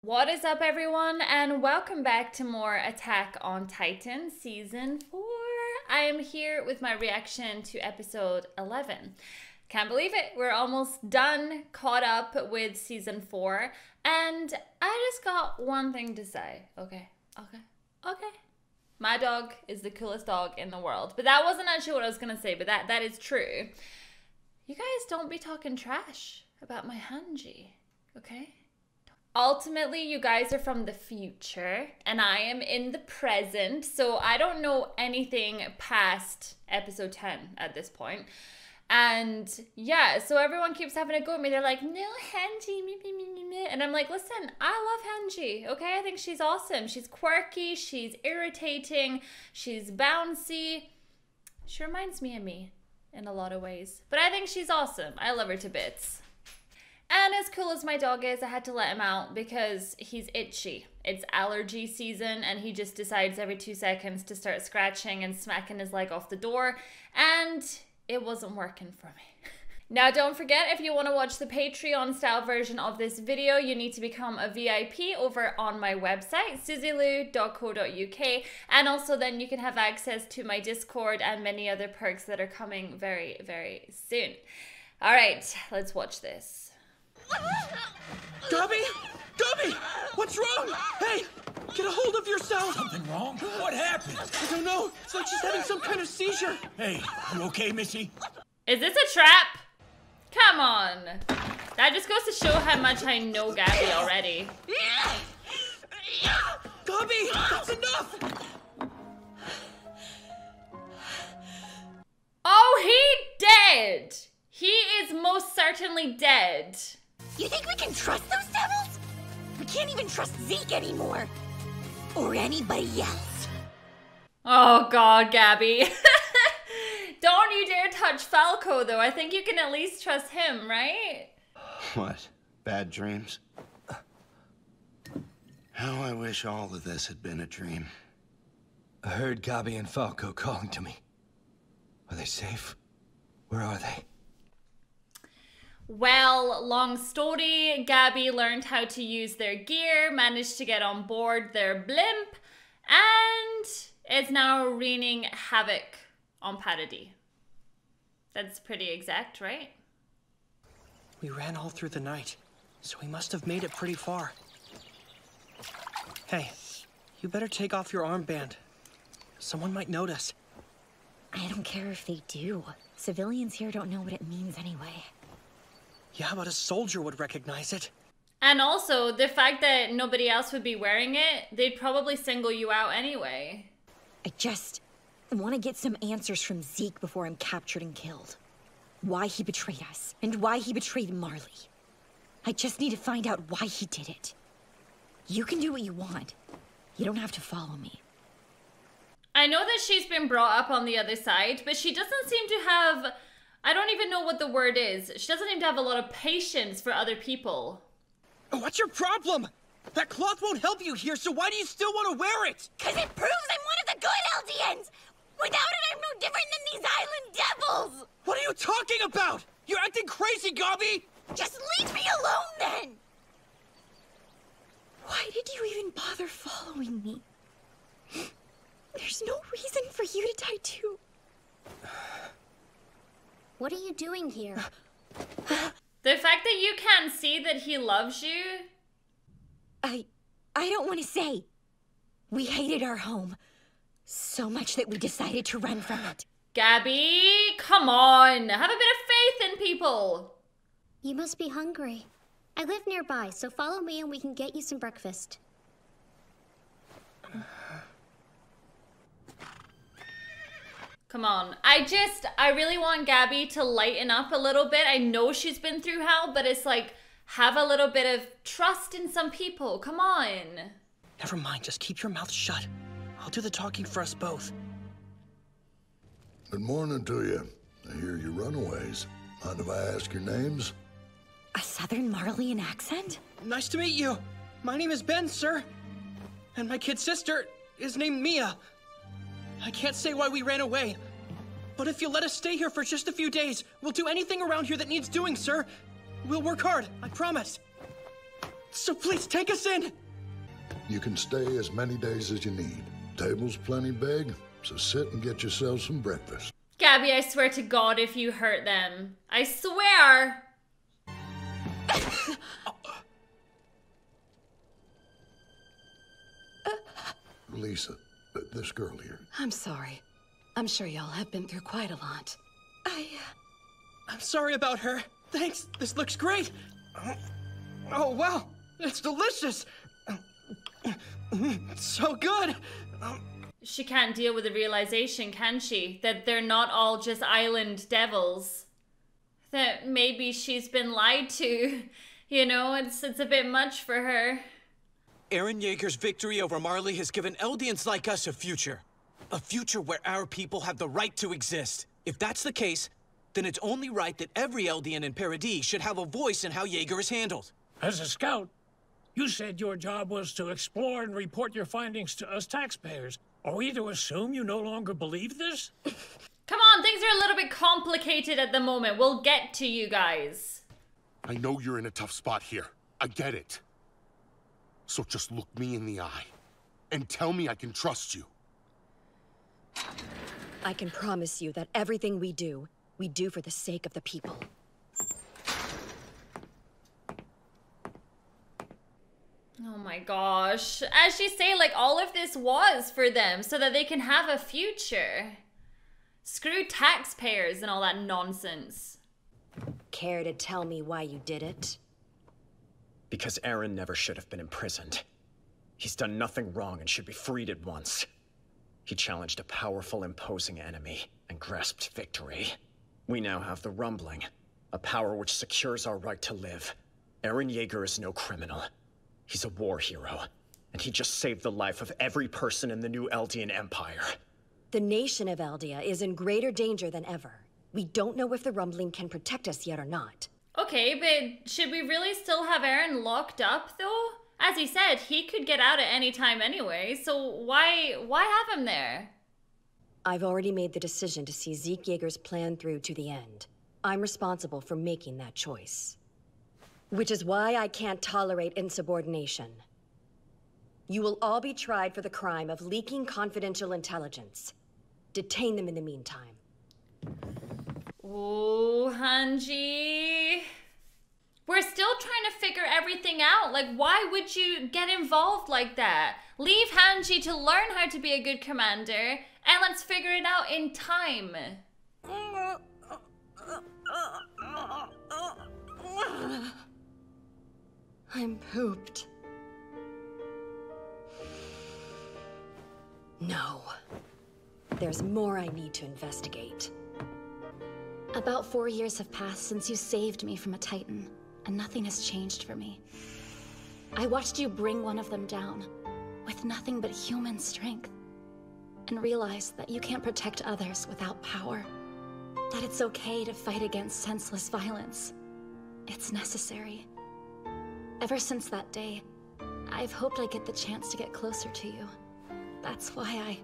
What is up, everyone, and welcome back to more Attack on Titan Season 4. I am here with my reaction to episode 11. Can't believe it, we're almost done, caught up with Season 4, and I just got one thing to say, okay. My dog is the coolest dog in the world, but that wasn't actually what I was gonna say, but that is true. You guys don't be talking trash about my Hanji, okay? Ultimately, you guys are from the future, and I am in the present, so I don't know anything past episode 10 at this point. And yeah, so everyone keeps having a go at me. They're like, no, Hanji, me. And I'm like, listen, I love Hanji, okay? I think she's awesome. She's quirky, she's irritating, she's bouncy. She reminds me of me in a lot of ways. But I think she's awesome. I love her to bits. And as cool as my dog is, I had to let him out because he's itchy. It's allergy season and he just decides every 2 seconds to start scratching and smacking his leg off the door. And it wasn't working for me. Now don't forget, if you want to watch the Patreon style version of this video, you need to become a VIP over on my website, suzielu.co.uk. And also then you can have access to my Discord and many other perks that are coming very, very soon. All right, let's watch this. Gabi! Gabi! What's wrong? Hey! Get a hold of yourself! Something wrong? What happened? I don't know. It's like she's having some kind of seizure. Hey, you okay, Missy? Is this a trap? Come on. That just goes to show how much I know Gabi already. Gabi! That's enough! Oh, he dead! He is most certainly dead. You think we can trust those devils? We can't even trust Zeke anymore. Or anybody else. Oh god, Gabi. Don't you dare touch Falco, though. I think you can at least trust him, right? What? Bad dreams? How I wish all of this had been a dream. I heard Gabi and Falco calling to me. Are they safe? Where are they? Well, long story, Gabi learned how to use their gear, managed to get on board their blimp, and is now wreaking havoc on Paradis. That's pretty exact, right? We ran all through the night, so we must have made it pretty far. Hey, you better take off your armband. Someone might notice. I don't care if they do. Civilians here don't know what it means anyway. Yeah, but a soldier would recognize it. And also, the fact that nobody else would be wearing it, they'd probably single you out anyway. I just want to get some answers from Zeke before I'm captured and killed. Why he betrayed us, and why he betrayed Marley. I just need to find out why he did it. You can do what you want. You don't have to follow me. I know that she's been brought up on the other side, but she doesn't seem to have... I don't even know what the word is. She doesn't seem to have a lot of patience for other people. What's your problem? That cloth won't help you here, so why do you still want to wear it? Cause it proves I'm one of the good Eldians! Without it, I'm no different than these island devils! What are you talking about? You're acting crazy, Gabi! Just leave me alone, then! Why did you even bother following me? There's no reason for you to die too. What are you doing here? The fact that you can't see that he loves you... I don't want to say. We hated our home so much that we decided to run from it. Gabi, come on. Have a bit of faith in people. You must be hungry. I live nearby, so follow me and we can get you some breakfast. Come on. I really want Gabi to lighten up a little bit. I know she's been through hell, but it's like, have a little bit of trust in some people. Come on. Never mind, just keep your mouth shut. I'll do the talking for us both. Good morning to you. I hear you runaways. Mind if I ask your names? A Southern Marleyan accent? Nice to meet you. My name is Ben, sir. And my kid sister is named Mia. I can't say why we ran away. But if you'll let us stay here for just a few days, we'll do anything around here that needs doing, sir. We'll work hard, I promise. So please take us in. You can stay as many days as you need. Table's plenty big, so sit and get yourself some breakfast. Gabby, I swear to God if you hurt them. I swear! Lisa, this girl here. I'm sorry. I'm sure y'all have been through quite a lot. I'm sorry about her. Thanks, this looks great. Oh, wow, it's delicious. It's so good. She can't deal with the realization, can she? That they're not all just island devils. That maybe she's been lied to. You know, it's a bit much for her. Eren Yeager's victory over Marley has given Eldians like us a future. A future where our people have the right to exist. If that's the case, then it's only right that every Eldian in Paradis should have a voice in how Yeager is handled. As a scout, you said your job was to explore and report your findings to us taxpayers. Are we to assume you no longer believe this? Come on, things are a little bit complicated at the moment. We'll get to you guys. I know you're in a tough spot here. I get it. So just look me in the eye and tell me I can trust you. I can promise you that everything we do for the sake of the people. Oh my gosh. As you say, like, all of this was for them so that they can have a future. Screw taxpayers and all that nonsense. Care to tell me why you did it? Because Eren never should have been imprisoned. He's done nothing wrong and should be freed at once. He challenged a powerful, imposing enemy and grasped victory. We now have the Rumbling, a power which secures our right to live. Eren Yeager is no criminal. He's a war hero, and he just saved the life of every person in the new Eldian Empire. The nation of Eldia is in greater danger than ever. We don't know if the Rumbling can protect us yet or not. Okay, but should we really still have Eren locked up, though? As he said, he could get out at any time anyway, so why have him there? I've already made the decision to see Zeke Yeager's plan through to the end. I'm responsible for making that choice. Which is why I can't tolerate insubordination. You will all be tried for the crime of leaking confidential intelligence. Detain them in the meantime. Ooh, Hanji. We're still trying to figure everything out. Like, why would you get involved like that? Leave Hanji to learn how to be a good commander, and let's figure it out in time. I'm pooped. No. There's more I need to investigate. About 4 years have passed since you saved me from a Titan, and nothing has changed for me. I watched you bring one of them down, with nothing but human strength, and realized that you can't protect others without power. That it's okay to fight against senseless violence. It's necessary. Ever since that day, I've hoped I'd get the chance to get closer to you. That's why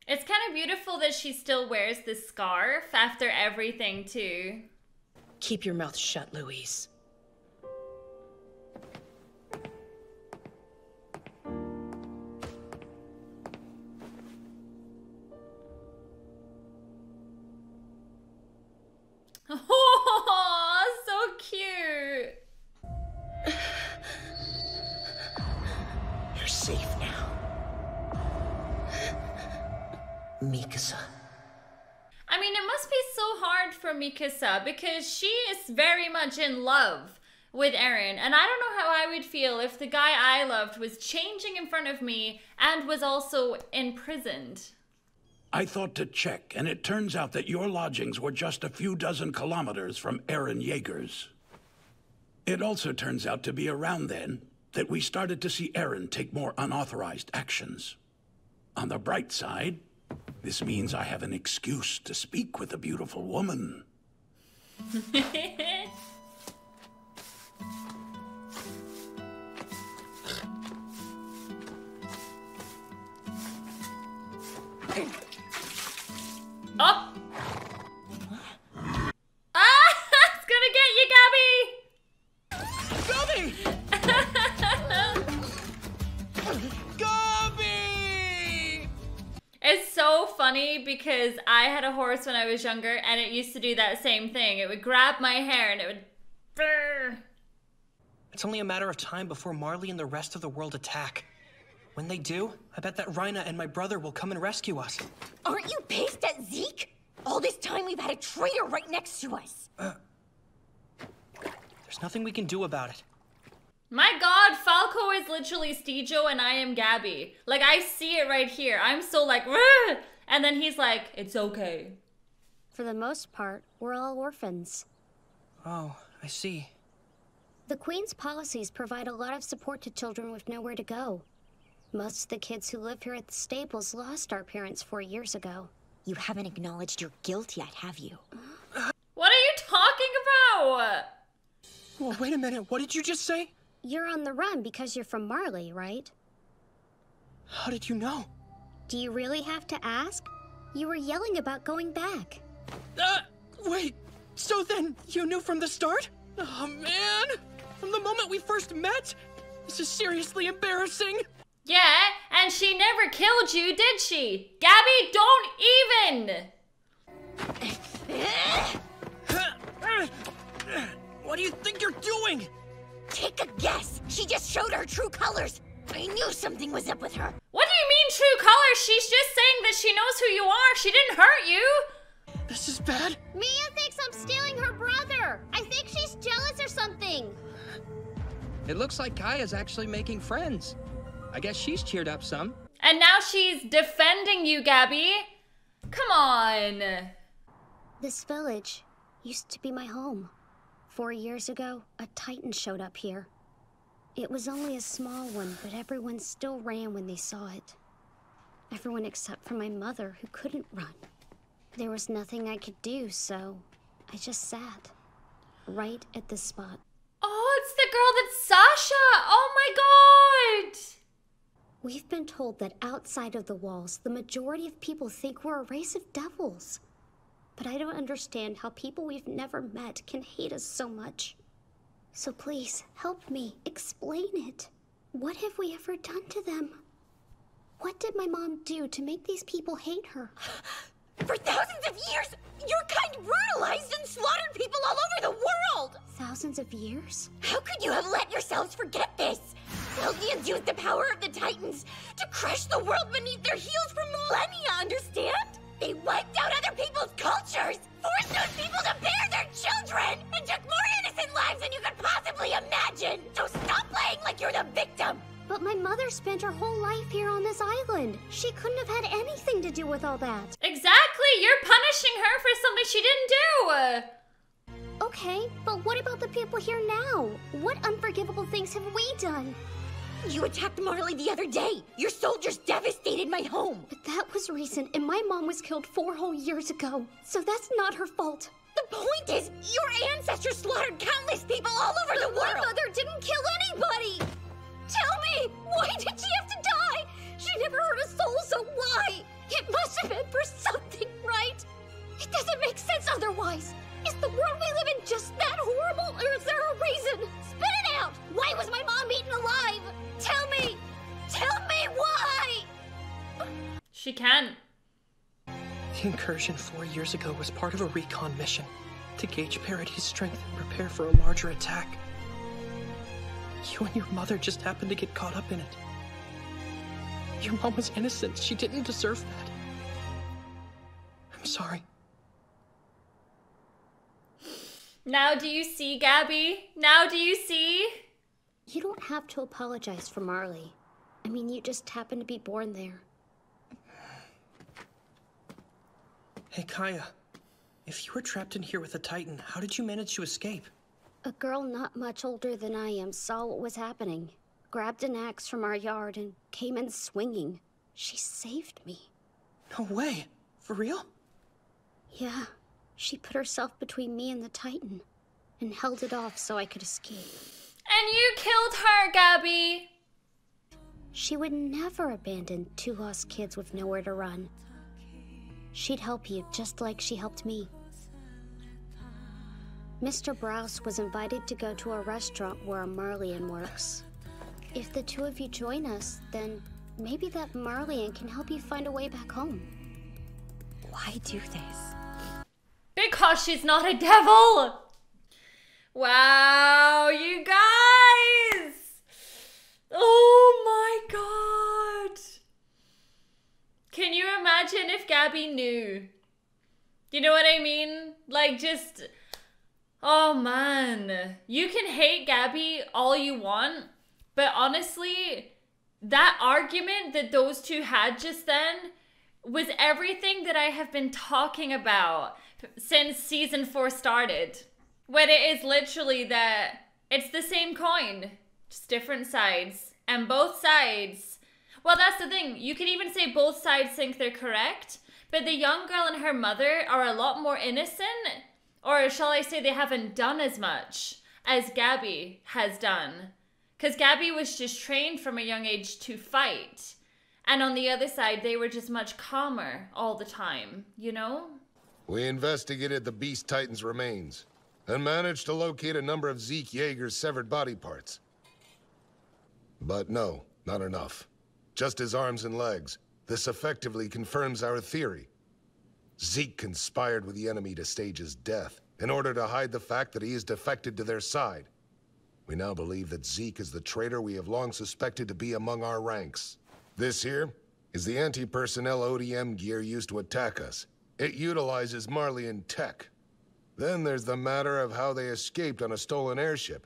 It's kind of beautiful that she still wears this scarf after everything, too. Keep your mouth shut, Louise. Oh, so cute. You're safe now. Mikasa. I mean, it must be so hard for Mikasa because she is very much in love with Eren. And I don't know how I would feel if the guy I loved was changing in front of me and was also imprisoned. I thought to check, and it turns out that your lodgings were just a few dozen kilometers from Eren Yeager's. It also turns out to be around then that we started to see Eren take more unauthorized actions. On the bright side, this means I have an excuse to speak with a beautiful woman. Oh! Ah! It's gonna get funny because I had a horse when I was younger and it used to do that same thing. It would grab my hair and it would brr. It's only a matter of time before Marley and the rest of the world attack. When they do, I bet that Rhina and my brother will come and rescue us. Aren't you pissed at Zeke? All this time we've had a traitor right next to us. There's nothing we can do about it. My god, Falco is literally Steejo and I am Gabby. Like, I see it right here. I'm so like, "Rrr!" And then he's like, it's okay. For the most part, we're all orphans. Oh, I see. The Queen's policies provide a lot of support to children with nowhere to go. Most of the kids who live here at the stables lost our parents 4 years ago. You haven't acknowledged your guilt yet, have you? What are you talking about? Well, wait a minute, what did you just say? You're on the run because you're from Marley, right? How did you know? Do you really have to ask? You were yelling about going back. Wait, so then you knew from the start? Oh man, from the moment we first met? This is seriously embarrassing. Yeah, and she never killed you, did she? Gabby, don't even! What do you think you're doing? Take a guess. She just showed her true colors. I knew something was up with her. What do you mean true colors? She's just saying that she knows who you are. She didn't hurt you. This is bad. Mia thinks I'm stealing her brother. I think she's jealous or something. It looks like Kaya's actually making friends. I guess she's cheered up some. And now she's defending you, Gabby. Come on. This village used to be my home. 4 years ago, a Titan showed up here. It was only a small one, but everyone still ran when they saw it. Everyone except for my mother, who couldn't run. There was nothing I could do, so I just sat right at this spot. Oh, it's the girl that's Sasha. Oh my god. We've been told that outside of the walls, the majority of people think we're a race of devils. But I don't understand how people we've never met can hate us so much. So please, help me, explain it. What have we ever done to them? What did my mom do to make these people hate her? For thousands of years, your kind brutalized and slaughtered people all over the world! Thousands of years? How could you have let yourselves forget this? Eldians used the power of the Titans to crush the world beneath their heels for millennia, understand? They wiped out other people's cultures, forced those people to bear their children, and took more innocent lives than you could possibly imagine! So stop playing like you're the victim! But my mother spent her whole life here on this island. She couldn't have had anything to do with all that. Exactly! You're punishing her for something she didn't do! Okay, but what about the people here now? What unforgivable things have we done? You attacked Marley the other day! Your soldiers devastated my home! But that was recent, and my mom was killed 4 whole years ago. So that's not her fault. The point is, your ancestors slaughtered countless people all over the world! My mother didn't kill anybody! Tell me, why did she have to die? She never hurt a soul, so why? It must have been for something, right? It doesn't make sense otherwise. Is the world we live in just that horrible, or is there a reason? Spit it out! Why was my mom eaten alive? Tell me! Tell me why! She can. The incursion 4 years ago was part of a recon mission to gauge Paradee's strength and prepare for a larger attack. You and your mother just happened to get caught up in it. Your mom was innocent. She didn't deserve that. I'm sorry. Now do you see, Gabby? Now do you see? You don't have to apologize for Marley. I mean, you just happened to be born there. Hey, Kaya. If you were trapped in here with a Titan, how did you manage to escape? A girl not much older than I am saw what was happening, grabbed an axe from our yard, and came in swinging. She saved me. No way. For real? Yeah. She put herself between me and the Titan, and held it off so I could escape. And you killed her, Gabby! She would never abandon 2 lost kids with nowhere to run. She'd help you just like she helped me. Mr. Browse was invited to go to a restaurant where a Marleyan works. If the 2 of you join us, then maybe that Marleyan can help you find a way back home. Why do this? Because she's not a devil! Wow, you guys! Oh my god! Can you imagine if Gabby knew? You know what I mean? Like, just... Oh man. You can hate Gabby all you want, but honestly, that argument that those two had just then was everything that I have been talking about since season 4 started. When it is literally that it's the same coin, just different sides. And both sides, well, that's the thing. You can even say both sides think they're correct, but the young girl and her mother are a lot more innocent, or shall I say they haven't done as much as Gabby has done. Because Gabby was just trained from a young age to fight. And on the other side, they were just much calmer all the time, you know? We investigated the Beast Titan's remains and managed to locate a number of Zeke Yeager's severed body parts. But no, not enough. Just his arms and legs. This effectively confirms our theory. Zeke conspired with the enemy to stage his death in order to hide the fact that he is defected to their side. We now believe that Zeke is the traitor we have long suspected to be among our ranks. This here is the anti-personnel ODM gear used to attack us. It utilizes Marleyan tech. Then there's the matter of how they escaped on a stolen airship.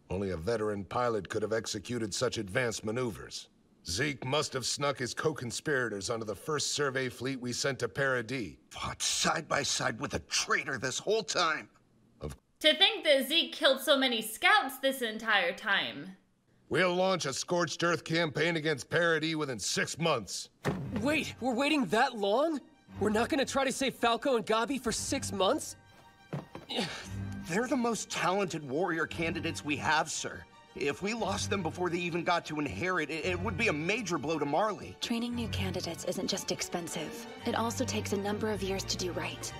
Only a veteran pilot could have executed such advanced maneuvers. Zeke must have snuck his co-conspirators onto the first survey fleet we sent to Paradis. Fought side by side with a traitor this whole time. To think that Zeke killed so many scouts this entire time. We'll launch a Scorched Earth campaign against Paradis within 6 months. Wait, we're waiting that long? We're not gonna try to save Falco and Gabi for 6 months? They're the most talented warrior candidates we have, sir. If we lost them before they even got to inherit, it would be a major blow to Marley. Training new candidates isn't just expensive. It also takes a number of years to do right.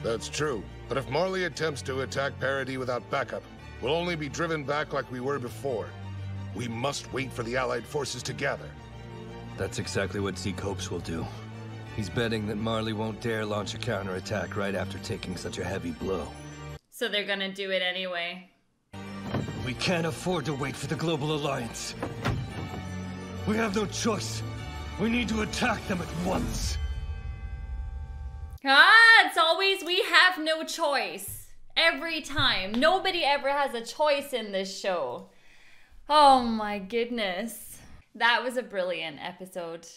That's true. But if Marley attempts to attack Paradis without backup, we'll only be driven back like we were before. We must wait for the Allied forces to gather. That's exactly what Zeke hopes will do. He's betting that Marley won't dare launch a counterattack right after taking such a heavy blow. So they're gonna do it anyway. We can't afford to wait for the Global Alliance. We have no choice. We need to attack them at once. It's always we have no choice. Every time. Nobody ever has a choice in this show. Oh my goodness. That was a brilliant episode.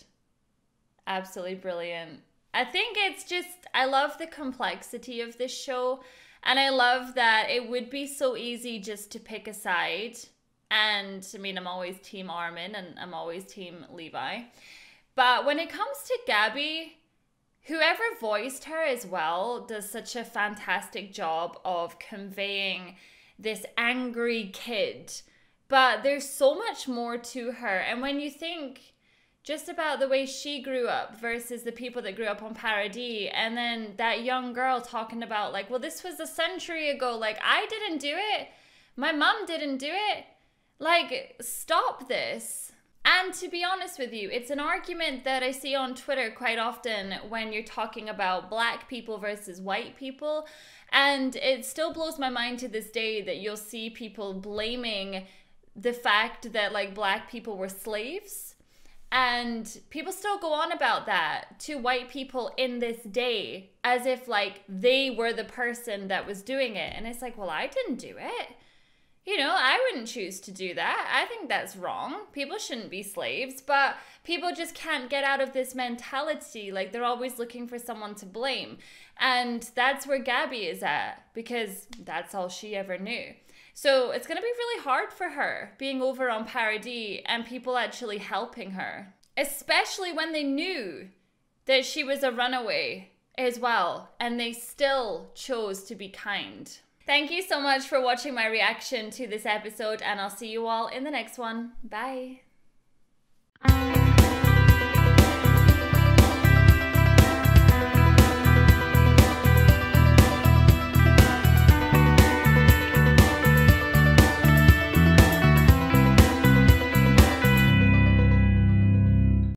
Absolutely brilliant. I think it's just, I love the complexity of this show. And I love that it would be so easy just to pick a side. And I mean, I'm always Team Armin and I'm always Team Levi. But when it comes to Gabby, whoever voiced her as well does such a fantastic job of conveying this angry kid. But there's so much more to her. And when you think just about the way she grew up versus the people that grew up on Paradis, and then that young girl talking about like, well, this was a century ago. Like, I didn't do it. My mom didn't do it. Like, stop this. And to be honest with you, it's an argument that I see on Twitter quite often when you're talking about black people versus white people. And it still blows my mind to this day that you'll see people blaming the fact that like black people were slaves. And people still go on about that to white people in this day as if like they were the person that was doing it. And it's like, well, I didn't do it. You know, I wouldn't choose to do that. I think that's wrong. People shouldn't be slaves, but people just can't get out of this mentality. Like they're always looking for someone to blame. And that's where Gabby is at because that's all she ever knew. So it's going to be really hard for her being over on Paradis and people actually helping her, especially when they knew that she was a runaway as well and they still chose to be kind. Thank you so much for watching my reaction to this episode and I'll see you all in the next one. Bye.